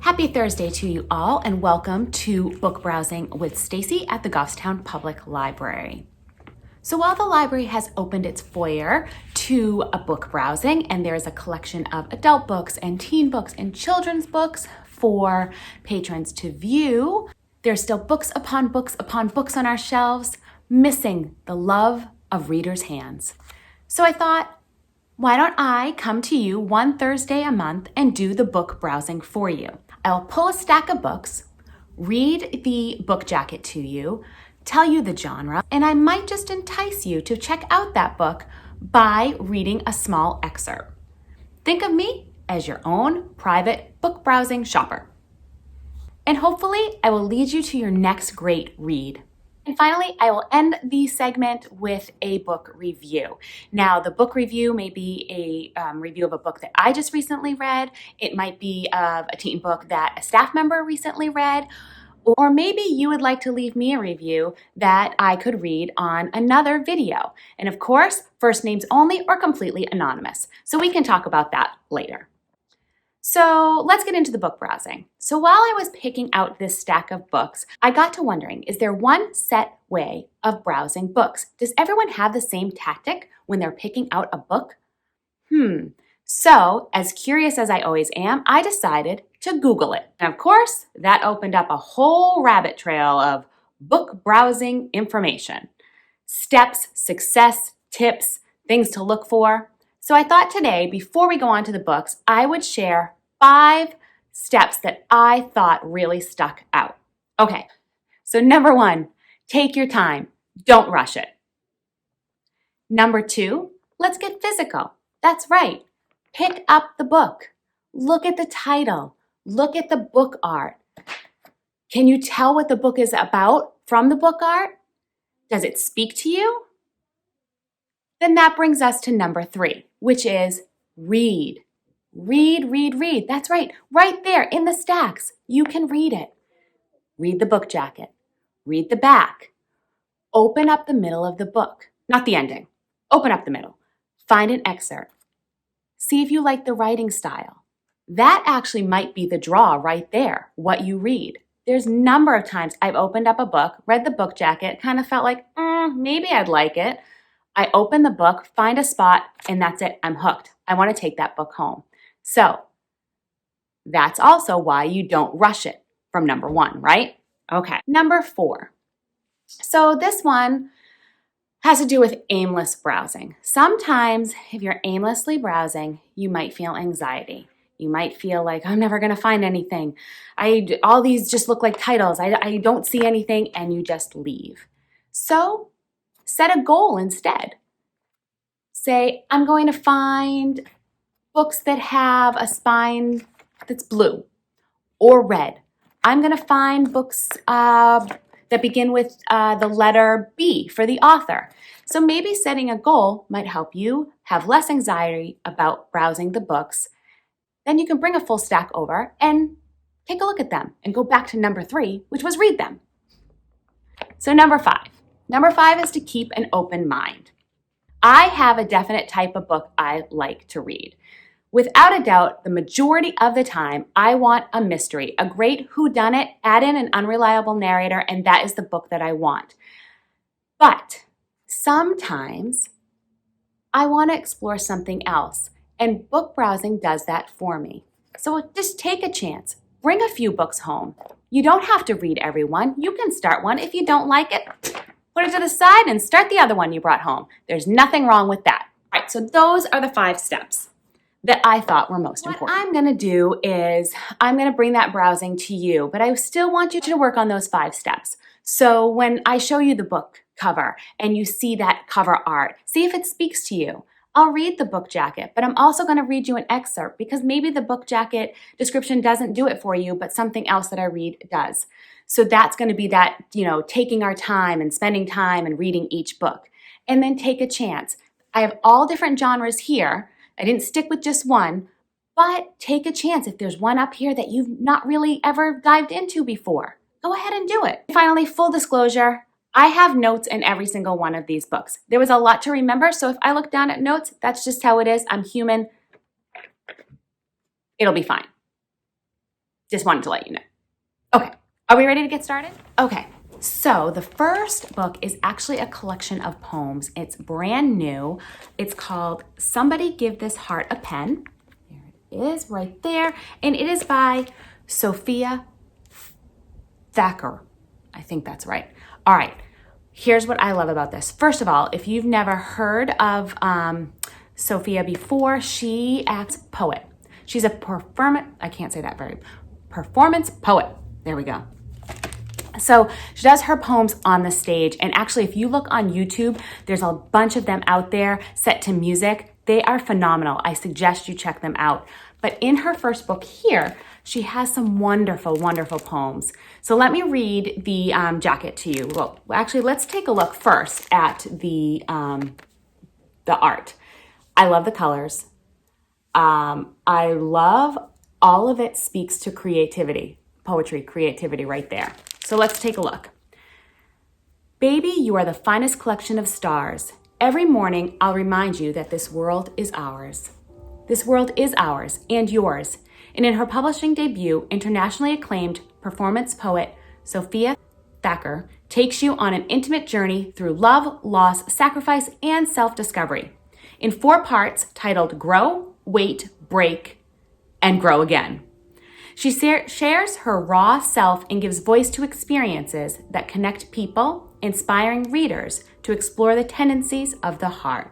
Happy Thursday to you all, and welcome to Book Browsing with Stacey at the Goffstown Public Library. So while the library has opened its foyer to a book browsing, and there's a collection of adult books and teen books and children's books for patrons to view, there's still books upon books upon books on our shelves, missing the love of readers' hands. So I thought, why don't I come to you one Thursday a month and do the book browsing for you? I'll pull a stack of books, read the book jacket to you, tell you the genre, and I might just entice you to check out that book by reading a small excerpt. Think of me as your own private book browsing shopper. And hopefully I will lead you to your next great read. And finally, I will end the segment with a book review. Now, the book review may be a review of a book that I just recently read. It might be of a teen book that a staff member recently read. Or maybe you would like to leave me a review that I could read on another video. And of course, first names only or completely anonymous. So we can talk about that later. So let's get into the book browsing. So while I was picking out this stack of books, I got to wondering, is there one set way of browsing books? Does everyone have the same tactic when they're picking out a book? So as curious as I always am, I decided to Google it. And of course, that opened up a whole rabbit trail of book browsing information. Steps, success, tips, things to look for. So I thought today, before we go on to the books, I would share 5 steps that I thought really stuck out. Okay, so number 1, take your time. Don't rush it. Number 2, let's get physical. That's right. Pick up the book. Look at the title. Look at the book art. Can you tell what the book is about from the book art? Does it speak to you? Then that brings us to number 3, which is read. Read, read, read. That's right. Right there in the stacks. You can read it. Read the book jacket. Read the back. Open up the middle of the book. Not the ending. Open up the middle. Find an excerpt. See if you like the writing style. That actually might be the draw right there, what you read. There's a number of times I've opened up a book, read the book jacket, kind of felt like, maybe I'd like it. I open the book, find a spot, and that's it. I'm hooked. I want to take that book home. So that's also why you don't rush it from number 1, right? Okay. Number 4. So this one has to do with aimless browsing. Sometimes if you're aimlessly browsing, you might feel anxiety. You might feel like, I'm never going to find anything. All these just look like titles. I don't see anything, and you just leave. So set a goal instead. Say, I'm going to find books that have a spine that's blue or red. I'm going to find books that begin with the letter B for the author. So maybe setting a goal might help you have less anxiety about browsing the books. Then you can bring a full stack over and take a look at them and go back to number 3, which was read them. So number 5. Number 5 is to keep an open mind. I have a definite type of book I like to read. Without a doubt, the majority of the time, I want a mystery, a great whodunit, add in an unreliable narrator, and that is the book that I want. But sometimes I want to explore something else, and book browsing does that for me. So just take a chance. Bring a few books home. You don't have to read every one. You can start one. If you don't like it, put it to the side and start the other one you brought home. There's nothing wrong with that. All right, so those are the 5 steps that I thought were most important. What I'm going to do is I'm going to bring that browsing to you, but I still want you to work on those 5 steps. So when I show you the book cover and you see that cover art, see if it speaks to you. I'll read the book jacket, but I'm also going to read you an excerpt because maybe the book jacket description doesn't do it for you, but something else that I read does. So that's going to be that, taking our time and spending time and reading each book. And then take a chance. I have all different genres here. I didn't stick with just one, but take a chance. If there's one up here that you've not really ever dived into before, go ahead and do it. Finally, full disclosure, I have notes in every single one of these books. There was a lot to remember, so if I look down at notes, that's just how it is. I'm human. It'll be fine. Just wanted to let you know. Okay, are we ready to get started? Okay, so the first book is actually a collection of poems. It's brand new. It's called Somebody Give This Heart a Pen. There it is right there. And it is by Sophia Thakur. I think that's right. All right, here's what I love about this. First of all, if you've never heard of Sophia before, she acts poet. She's a performance poet. There we go. So she does her poems on the stage. And actually, if you look on YouTube, there's a bunch of them out there set to music. They are phenomenal. I suggest you check them out. But in her first book here, she has some wonderful, wonderful poems. So let me read the jacket to you. Well, actually, let's take a look first at the art. I love the colors. I love all of it speaks to creativity, poetry, creativity right there. So let's take a look. Baby, you are the finest collection of stars. Every morning, I'll remind you that this world is ours. This world is ours and yours. And in her publishing debut, internationally acclaimed performance poet Sophia Thakur takes you on an intimate journey through love, loss, sacrifice, and self-discovery. In 4 parts titled Grow, Wait, Break, and Grow Again. She shares her raw self and gives voice to experiences that connect people, inspiring readers to explore the tendencies of the heart.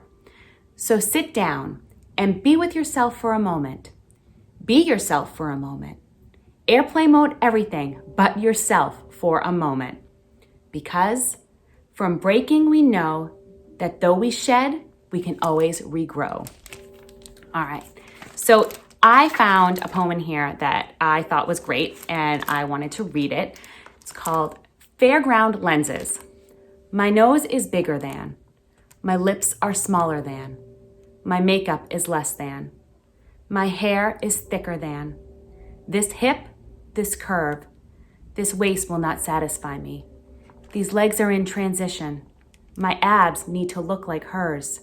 So sit down and be with yourself for a moment. Be yourself for a moment. Airplane mode everything but yourself for a moment. Because from breaking we know that though we shed, we can always regrow. All right, so I found a poem in here that I thought was great and I wanted to read it. It's called Fairground Lenses. My nose is bigger than. My lips are smaller than. My makeup is less than. My hair is thicker than. This hip, this curve, this waist will not satisfy me. These legs are in transition. My abs need to look like hers.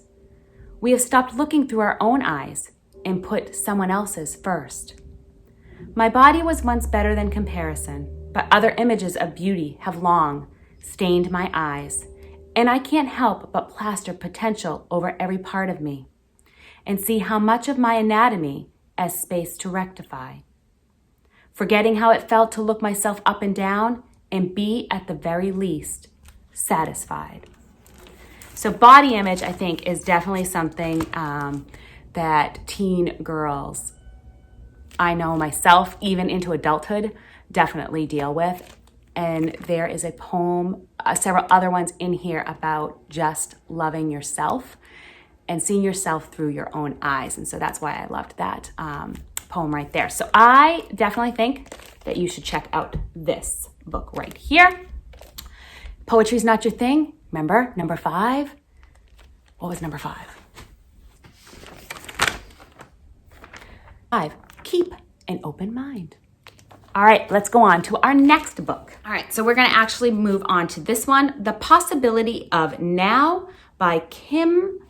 We have stopped looking through our own eyes and put someone else's first. My body was once better than comparison, but other images of beauty have long stained my eyes, and I can't help but plaster potential over every part of me and see how much of my anatomy as space to rectify. Forgetting how it felt to look myself up and down and be, at the very least, satisfied. So body image, I think, is definitely something that teen girls, I know myself, even into adulthood, definitely deal with. And there is a poem, several other ones in here about just loving yourself and seeing yourself through your own eyes. And so that's why I loved that poem right there. So I definitely think that you should check out this book right here. Poetry's not your thing. Remember, number 5? What was number 5? 5, keep an open mind. All right, let's go on to our next book. All right, so we're gonna actually move on to this one, The Possibility of Now by Kim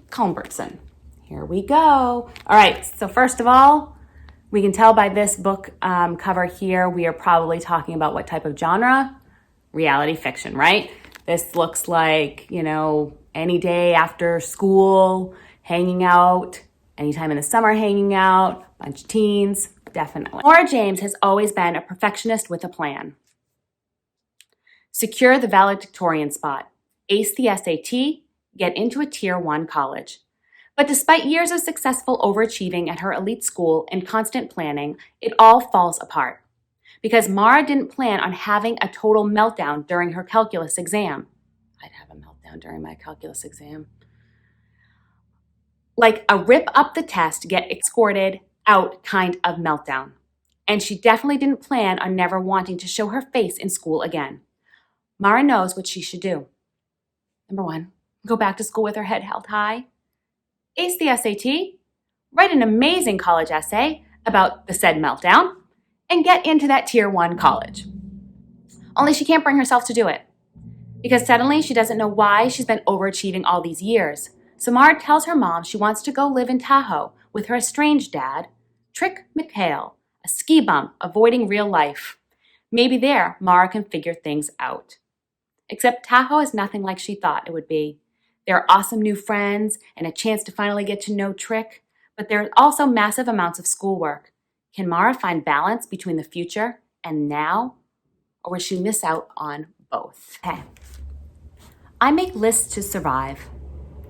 Culbertson. Here we go. All right, so first of all, we can tell by this book cover here, we are probably talking about what type of genre? Reality fiction, right? This looks like, you know, any day after school, hanging out, anytime in the summer hanging out, bunch of teens, definitely. Laura James has always been a perfectionist with a plan. Secure the valedictorian spot, ace the SAT, get into a Tier 1 college. But despite years of successful overachieving at her elite school and constant planning, it all falls apart. Because Mara didn't plan on having a total meltdown during her calculus exam. I'd have a meltdown during my calculus exam. Like a rip up the test, get escorted out kind of meltdown. And she definitely didn't plan on never wanting to show her face in school again. Mara knows what she should do. Number 1, go back to school with her head held high. Ace the SAT, write an amazing college essay about the said meltdown, and get into that Tier 1 college. Only she can't bring herself to do it, because suddenly she doesn't know why she's been overachieving all these years. So Mara tells her mom she wants to go live in Tahoe with her estranged dad, trick Micaela, a ski bump, avoiding real life. Maybe there, Mara can figure things out. Except Tahoe is nothing like she thought it would be. There are awesome new friends and a chance to finally get to know Trick, but there are also massive amounts of schoolwork. Can Mara find balance between the future and now, or will she miss out on both? Okay. I make lists to survive.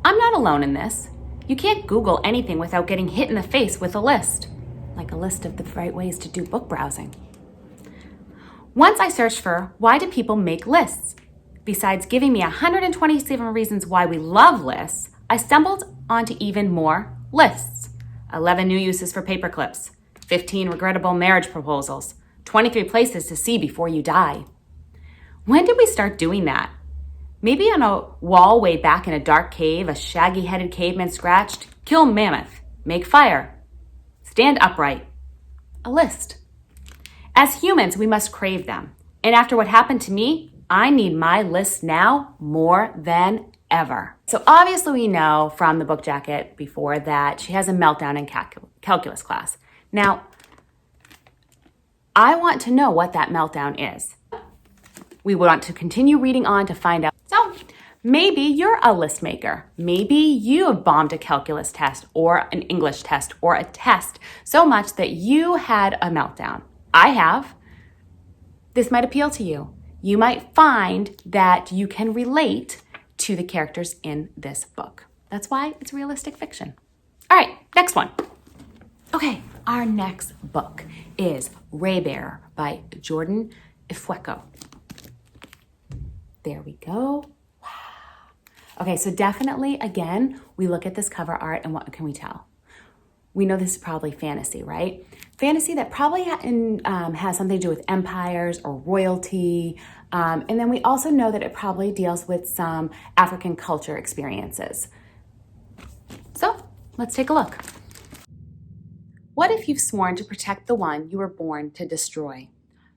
I'm not alone in this. You can't Google anything without getting hit in the face with a list, like a list of the right ways to do book browsing. Once I searched for, why do people make lists? Besides giving me 127 reasons why we love lists, I stumbled onto even more lists. 11 new uses for paper clips, 15 regrettable marriage proposals, 23 places to see before you die. When did we start doing that? Maybe on a wall way back in a dark cave, a shaggy-headed caveman scratched, kill mammoth, make fire, stand upright. A list. As humans, we must crave them. And after what happened to me, I need my list now more than ever. So obviously we know from the book jacket before that she has a meltdown in calculus class. Now, I want to know what that meltdown is. We want to continue reading on to find out. So maybe you're a list maker. Maybe you have bombed a calculus test or an English test or a test so much that you had a meltdown. I have. This might appeal to you. You might find that you can relate to the characters in this book. That's why it's realistic fiction. All right, next one. Okay, our next book is 𝑉𝒆𝒂𝒂𝒓𝒄 by Jordan Ifueko. There we go. Wow. Okay, so definitely, again, we look at this cover art and what can we tell? We know this is probably fantasy, right? Fantasy that probably has something to do with empires or royalty. And then we also know that it probably deals with some African culture experiences. So let's take a look. What if you've sworn to protect the one you were born to destroy?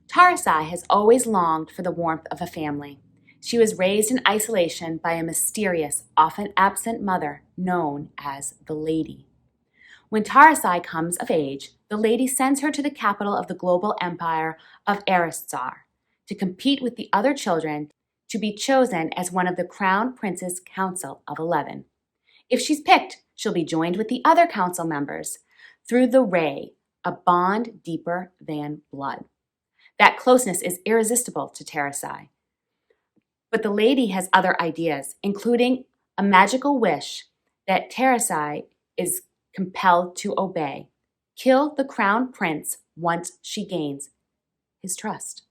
𝑑𝒐𝒔𝒊𝒃𝒊𝒍𝒊𝒕𝒚 has always longed for the warmth of a family. She was raised in isolation by a mysterious, often absent mother known as the Lady. When 𝑑𝒐𝒔𝒊𝒃𝒊𝒍𝒊𝒕𝒚 comes of age, the Lady sends her to the capital of the global empire of 𝑑𝒐𝒔𝒊𝒃𝒊𝒍𝒊 to compete with the other children to be chosen as one of the Crown Prince's Council of 11. If she's picked, she'll be joined with the other council members through the 𝑟𝒣, a bond deeper than blood. That closeness is irresistible to 𝑑𝒐𝒔𝒊𝒃𝒊𝒍𝒊. But the Lady has other ideas, including a magical wish that 𝑑𝒐𝒔𝒊𝒃𝒊𝒍𝒊 is compelled to obey. Kill the Crown Prince once she gains his trust.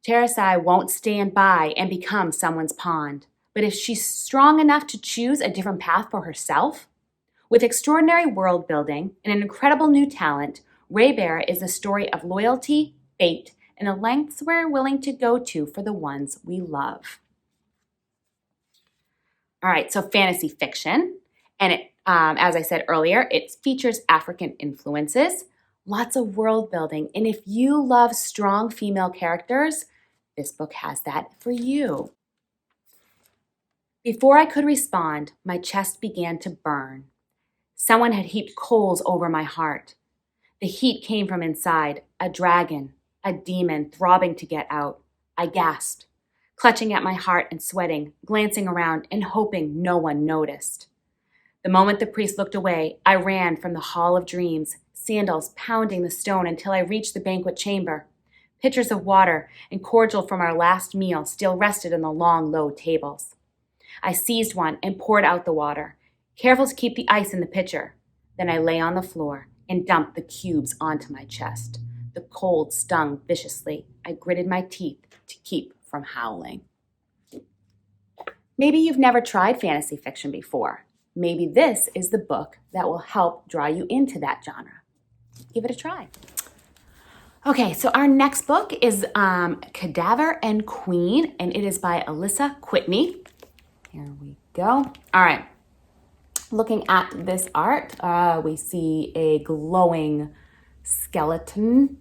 𝑑𝒐𝒔𝒊𝒃𝒊𝒍𝒊 won't stand by and become someone's pawn. But if she's strong enough to choose a different path for herself, with extraordinary world building and an incredible new talent, 𝑉𝒆𝒂𝒂𝒓𝒄 is the story of loyalty, fate, and the lengths we're willing to go to for the ones we love. All right, so fantasy fiction. And it, as I said earlier, it features African influences, lots of world building. And if you love strong female characters, this book has that for you. Before I could respond, my chest began to burn. Someone had heaped coals over my heart. The heat came from inside, a dragon, a demon throbbing to get out. I gasped, clutching at my heart and sweating, glancing around and hoping no one noticed. The moment the priest looked away, I ran from the Hall of Dreams, sandals pounding the stone until I reached the banquet chamber. Pitchers of water and cordial from our last meal still rested on the long, low tables. I seized one and poured out the water, careful to keep the ice in the pitcher. Then I lay on the floor and dumped the cubes onto my chest. The cold stung viciously. I gritted my teeth to keep from howling. Maybe you've never tried fantasy fiction before. Maybe this is the book that will help draw you into that genre. Give it a try. Okay, so our next book is Cadaver and Queen, and it is by Alisa Kwitney. Here we go. All right. Looking at this art, we see a glowing skeleton,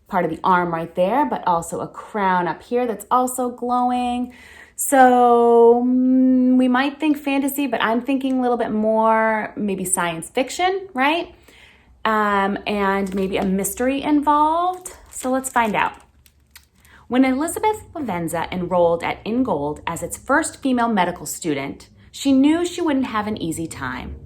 part of the arm right there, but also a crown up here that's also glowing. So we might think fantasy, but I'm thinking a little bit more maybe science fiction, right? and maybe a mystery involved. So let's find out. When 𝑻𝒉𝒂𝒂 enrolled at Ingold as its first female medical student, she knew she wouldn't have an easy time.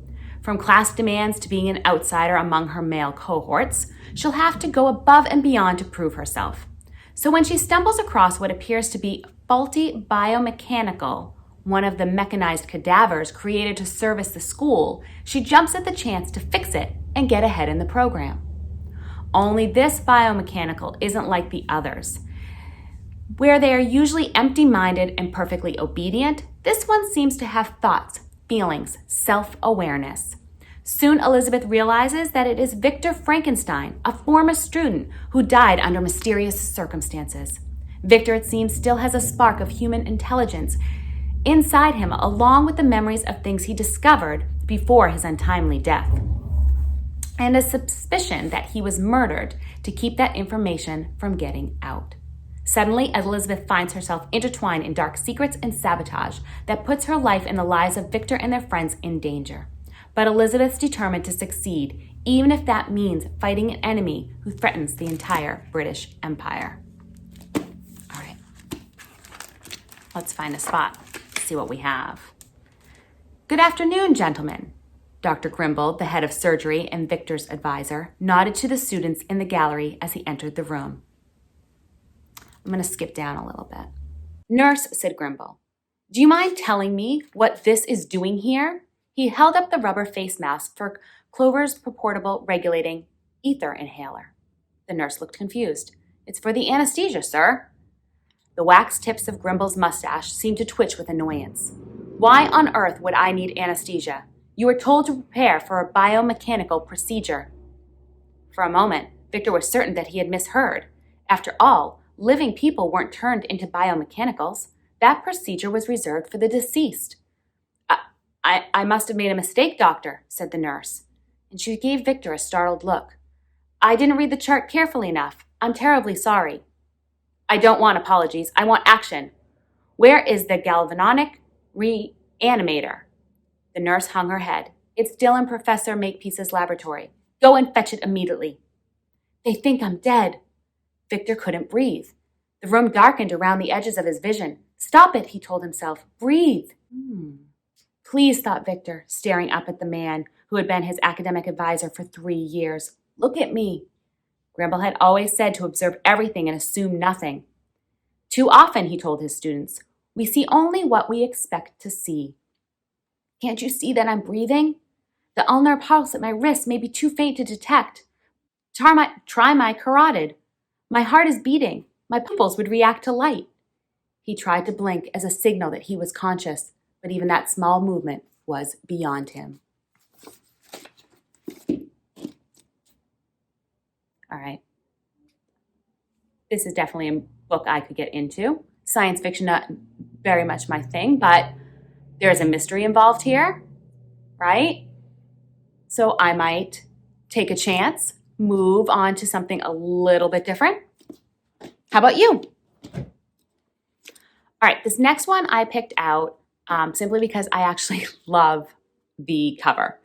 From class demands to being an outsider among her male cohorts, she'll have to go above and beyond to prove herself. So when she stumbles across what appears to be faulty biomechanical, one of the mechanized cadavers created to service the school, she jumps at the chance to fix it and get ahead in the program. Only this biomechanical isn't like the others. Where they are usually empty-minded and perfectly obedient, this one seems to have thoughts, feelings, self-awareness. Soon Elizabeth realizes that it is Victor Frankenstein, a former student who died under mysterious circumstances. Victor, it seems, still has a spark of human intelligence inside him, along with the memories of things he discovered before his untimely death, and a suspicion that he was murdered to keep that information from getting out. Suddenly, Elizabeth finds herself intertwined in dark secrets and sabotage that puts her life and the lives of Victor and their friends in danger. But Elizabeth's determined to succeed, even if that means fighting an enemy who threatens the entire British Empire. All right, let's find a spot, see what we have. Good afternoon, gentlemen. Dr. Grimble, the head of surgery and Victor's advisor, nodded to the students in the gallery as he entered the room. I'm going to skip down a little bit. Nurse, said Grimble, do you mind telling me what this is doing here? He held up the rubber face mask for Clover's purportable regulating ether inhaler. The nurse looked confused. It's for the anesthesia, sir. The wax tips of Grimble's mustache seemed to twitch with annoyance. Why on earth would I need anesthesia? You were told to prepare for a biomechanical procedure. For a moment, Victor was certain that he had misheard. After all, living people weren't turned into biomechanicals. That procedure was reserved for the deceased. I must have made a mistake, doctor, said the nurse. And she gave Victor a startled look. I didn't read the chart carefully enough. I'm terribly sorry. I don't want apologies. I want action. Where is the galvanic reanimator? The nurse hung her head. It's still in Professor Makepeace's laboratory. Go and fetch it immediately. They think I'm dead. Victor couldn't breathe. The room darkened around the edges of his vision. Stop it, he told himself. Breathe. Please, thought Victor, staring up at the man who had been his academic advisor for 3 years. Look at me. Grimble had always said to observe everything and assume nothing. Too often, he told his students, we see only what we expect to see. Can't you see that I'm breathing? The ulnar pulse at my wrist may be too faint to detect. Try my carotid. My heart is beating. My pupils would react to light. He tried to blink as a signal that he was conscious, but even that small movement was beyond him. All right. This is definitely a book I could get into. Science fiction, not very much my thing, but there's a mystery involved here, right? So I might take a chance, move on to something a little bit different. How about you? All right, this next one I picked out simply because I actually love the cover.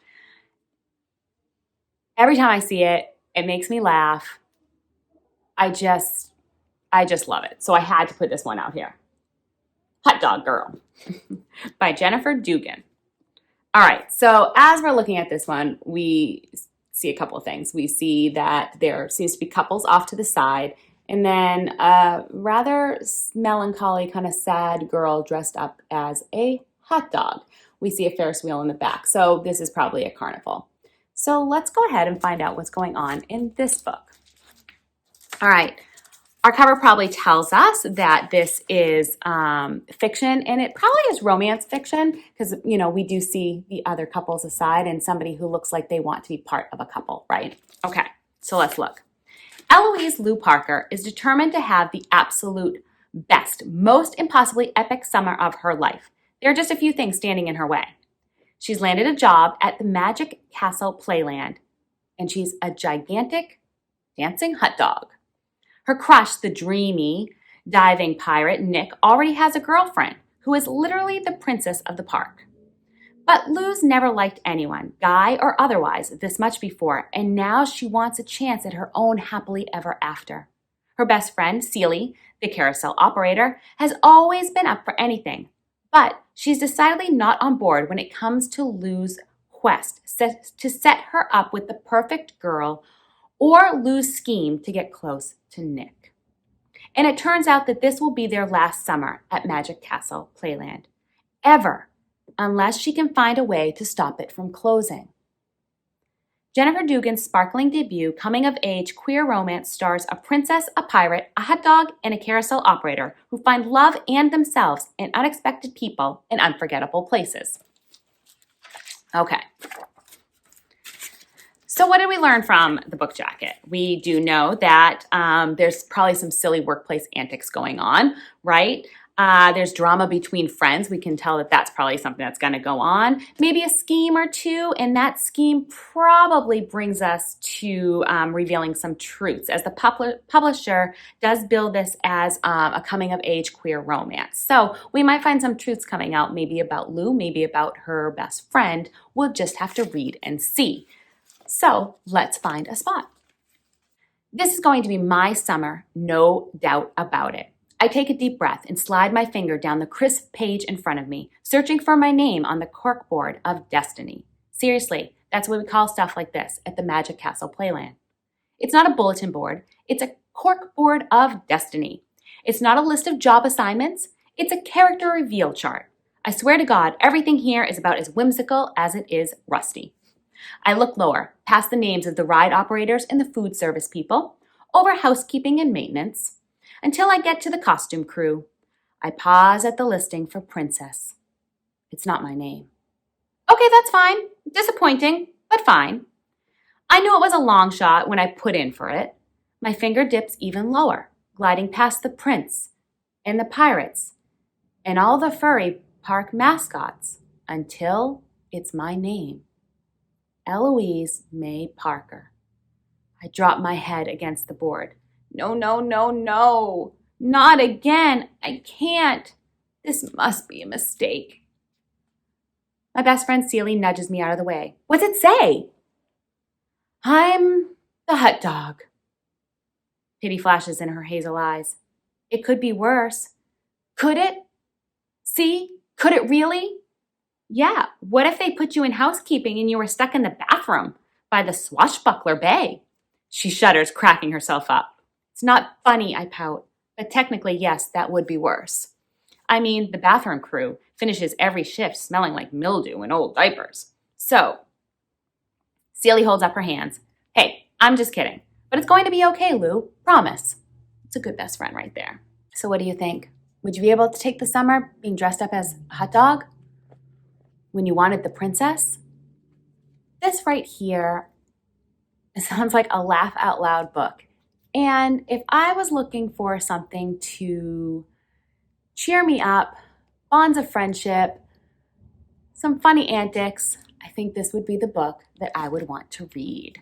Every time I see it, it makes me laugh. I just love it. So I had to put this one out here. Hot Dog Girl by Jennifer Dugan. All right, so as we're looking at this one, we see a couple of things. We see that there seems to be couples off to the side, and then a rather melancholy, kind of sad girl dressed up as a hot dog. We see a Ferris wheel in the back, so this is probably a carnival. So let's go ahead and find out what's going on in this book. All right, our cover probably tells us that this is fiction, and it probably is romance fiction because, you know, we do see the other couples aside and somebody who looks like they want to be part of a couple, right? Okay, so let's look. Eloise Lou Parker is determined to have the absolute best, most impossibly epic summer of her life. There are just a few things standing in her way. She's landed a job at the Magic Castle Playland, and she's a gigantic dancing hot dog. Her crush, the dreamy diving pirate Nick, already has a girlfriend who is literally the princess of the park. But Luz never liked anyone, guy or otherwise, this much before, and now she wants a chance at her own happily ever after. Her best friend, Celie, the carousel operator, has always been up for anything, but she's decidedly not on board when it comes to Luz's quest to set her up with the perfect girl or Luz's scheme to get close to Nick. And it turns out that this will be their last summer at Magic Castle Playland. Ever. Unless she can find a way to stop it from closing. Jennifer Dugan's sparkling debut coming-of-age queer romance stars a princess, a pirate, a hot dog, and a carousel operator who find love and themselves in unexpected people in unforgettable places. Okay. So what did we learn from the book jacket? We do know that there's probably some silly workplace antics going on, right? There's drama between friends. We can tell that that's probably something that's going to go on. Maybe a scheme or two, and that scheme probably brings us to revealing some truths, as the publisher does bill this as a coming-of-age queer romance. So we might find some truths coming out, maybe about Lou, maybe about her best friend. We'll just have to read and see. So let's find a spot. This is going to be my summer, no doubt about it. I take a deep breath and slide my finger down the crisp page in front of me, searching for my name on the corkboard of destiny. Seriously, that's what we call stuff like this at the Magic Castle Playland. It's not a bulletin board, it's a corkboard of destiny. It's not a list of job assignments, it's a character reveal chart. I swear to God, everything here is about as whimsical as it is rusty. I look lower, past the names of the ride operators and the food service people, over housekeeping and maintenance, until I get to the costume crew. I pause at the listing for princess. It's not my name. Okay, that's fine. Disappointing, but fine. I knew it was a long shot when I put in for it. My finger dips even lower, gliding past the prince and the pirates and all the furry park mascots until it's my name. Eloise May Parker. I drop my head against the board. No, no, no, no. Not again. I can't. This must be a mistake. My best friend Celie nudges me out of the way. What's it say? I'm the hot dog. Pity flashes in her hazel eyes. It could be worse. Could it? See? Could it really? Yeah, what if they put you in housekeeping and you were stuck in the bathroom by the swashbuckler bay? She shudders, cracking herself up. It's not funny, I pout, but technically, yes, that would be worse. I mean, the bathroom crew finishes every shift smelling like mildew and old diapers. So, Celie holds up her hands. Hey, I'm just kidding, but it's going to be okay, Lou. Promise. It's a good best friend right there. So what do you think? Would you be able to take the summer being dressed up as a hot dog when you wanted the princess? This right here, it sounds like a laugh out loud book. And if I was looking for something to cheer me up, bonds of friendship, some funny antics, I think this would be the book that I would want to read.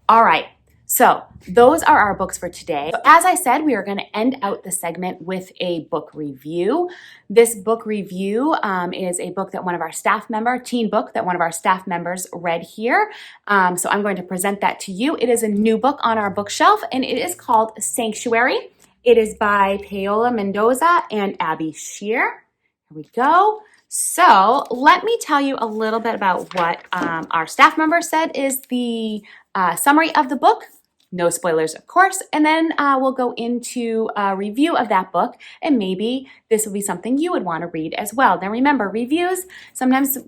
All right, so those are our books for today. So as I said, we are going to end out the segment with a book review. This book review is a book that one of our staff members, teen book that one of our staff members read here. So I'm going to present that to you. It is a new book on our bookshelf, and it is called Sanctuary. It is by Paola Mendoza and Abby Sher. Here we go. So let me tell you a little bit about what our staff member said is the summary of the book. No spoilers, of course, and then we'll go into a review of that book, and maybe this will be something you would want to read as well. Now remember, reviews, sometimes,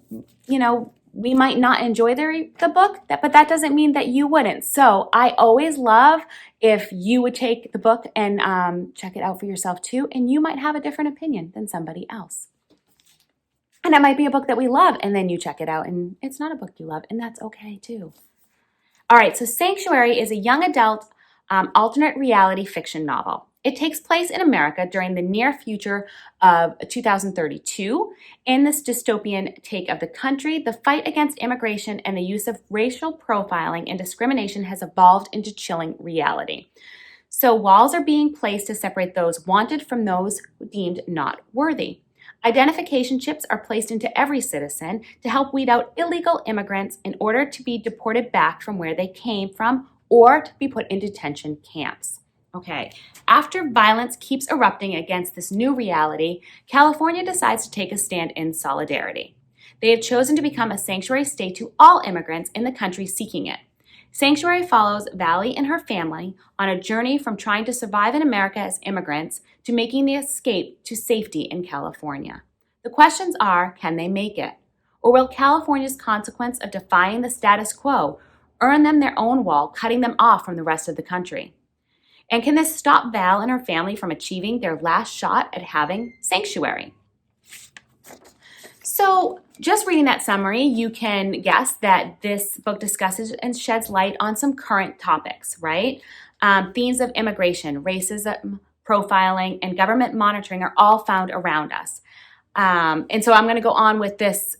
we might not enjoy the book, but that doesn't mean that you wouldn't. So I always love if you would take the book and check it out for yourself too, and you might have a different opinion than somebody else. And it might be a book that we love, and then you check it out, and it's not a book you love, and that's okay too. All right, so Sanctuary is a young adult alternate reality fiction novel. It takes place in America during the near future of 2032. In this dystopian take of the country, the fight against immigration and the use of racial profiling and discrimination has evolved into chilling reality. So walls are being placed to separate those wanted from those deemed not worthy. Identification chips are placed into every citizen to help weed out illegal immigrants in order to be deported back from where they came from or to be put in detention camps. Okay, after violence keeps erupting against this new reality, California decides to take a stand in solidarity. They have chosen to become a sanctuary state to all immigrants in the country seeking it. Sanctuary follows Valley and her family on a journey from trying to survive in America as immigrants to making the escape to safety in California. The questions are, can they make it? Or will California's consequence of defying the status quo earn them their own wall, cutting them off from the rest of the country? And can this stop Val and her family from achieving their last shot at having sanctuary? So just reading that summary, you can guess that this book discusses and sheds light on some current topics, right? Themes of immigration, racism, profiling, and government monitoring are all found around us. And so I'm going to go on with this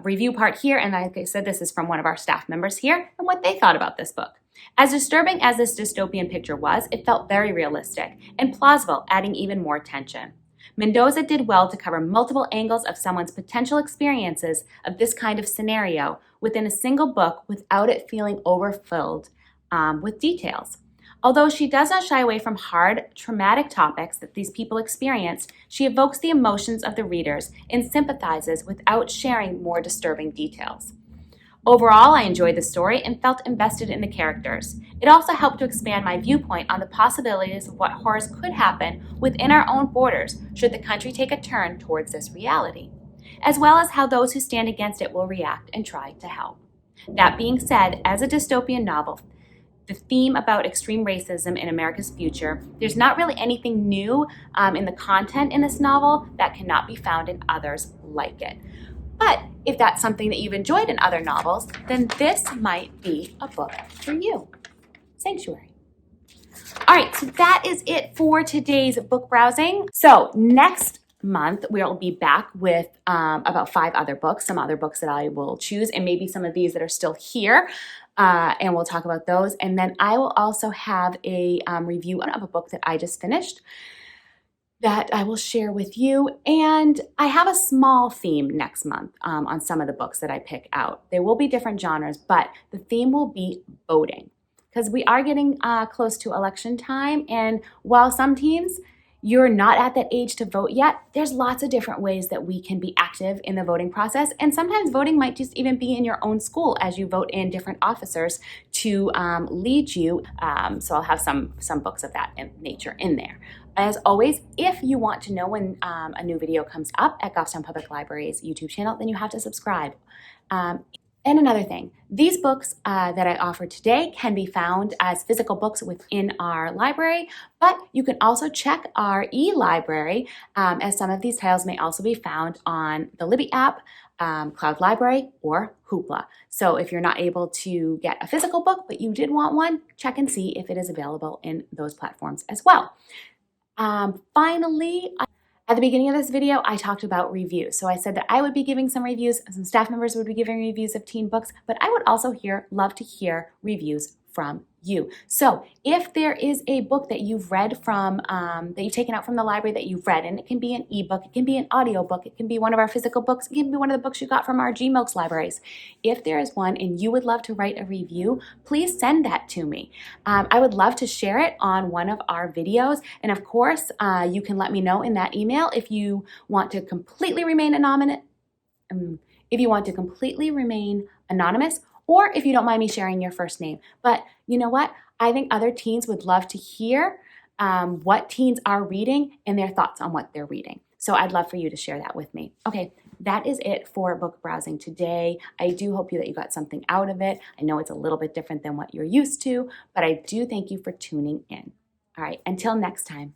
review part here. And like I said, this is from one of our staff members here and what they thought about this book. As disturbing as this dystopian picture was, it felt very realistic and plausible, adding even more tension. Mendoza did well to cover multiple angles of someone's potential experiences of this kind of scenario within a single book without it feeling overfilled with details. Although she does not shy away from hard, traumatic topics that these people experienced, she evokes the emotions of the readers and sympathizes without sharing more disturbing details. Overall, I enjoyed the story and felt invested in the characters. It also helped to expand my viewpoint on the possibilities of what horrors could happen within our own borders should the country take a turn towards this reality, as well as how those who stand against it will react and try to help. That being said, as a dystopian novel, the theme about extreme racism in America's future, there's not really anything new in the content in this novel that cannot be found in others like it. But if that's something that you've enjoyed in other novels, then this might be a book for you. Sanctuary. All right, so that is it for today's book browsing. So next month, we'll be back with about 5 other books, some other books that I will choose, and maybe some of these that are still here, and we'll talk about those. And then I will also have a review of a book that I just finished that I will share with you. And I have a small theme next month on some of the books that I pick out. There will be different genres, but the theme will be voting, because we are getting close to election time. And while some teens, you're not at that age to vote yet, there's lots of different ways that we can be active in the voting process. And sometimes voting might just even be in your own school as you vote in different officers to lead you. So I'll have some books of that nature in there. As always, if you want to know when a new video comes up at Goffstown Public Library's YouTube channel, then you have to subscribe. And another thing, these books that I offer today can be found as physical books within our library, but you can also check our e-library, as some of these titles may also be found on the Libby app, Cloud Library, or Hoopla. So if you're not able to get a physical book, but you did want one, check and see if it is available in those platforms as well. Finally, at the beginning of this video, I talked about reviews. So I said that I would be giving some reviews, some staff members would be giving reviews of teen books, but I would also love to hear reviews from you. So if there is a book that you've read from, that you've taken out from the library that you've read, and it can be an ebook, it can be an audiobook, it can be one of our physical books, it can be one of the books you got from our 𝑗_MILKS libraries. If there is one and you would love to write a review, please send that to me. I would love to share it on one of our videos. And of course, you can let me know in that email if you want to completely remain anonymous, or if you don't mind me sharing your first name. But you know what? I think other teens would love to hear what teens are reading and their thoughts on what they're reading. So I'd love for you to share that with me. Okay, that is it for book browsing today. I do hope that you got something out of it. I know it's a little bit different than what you're used to, but I do thank you for tuning in. All right, until next time.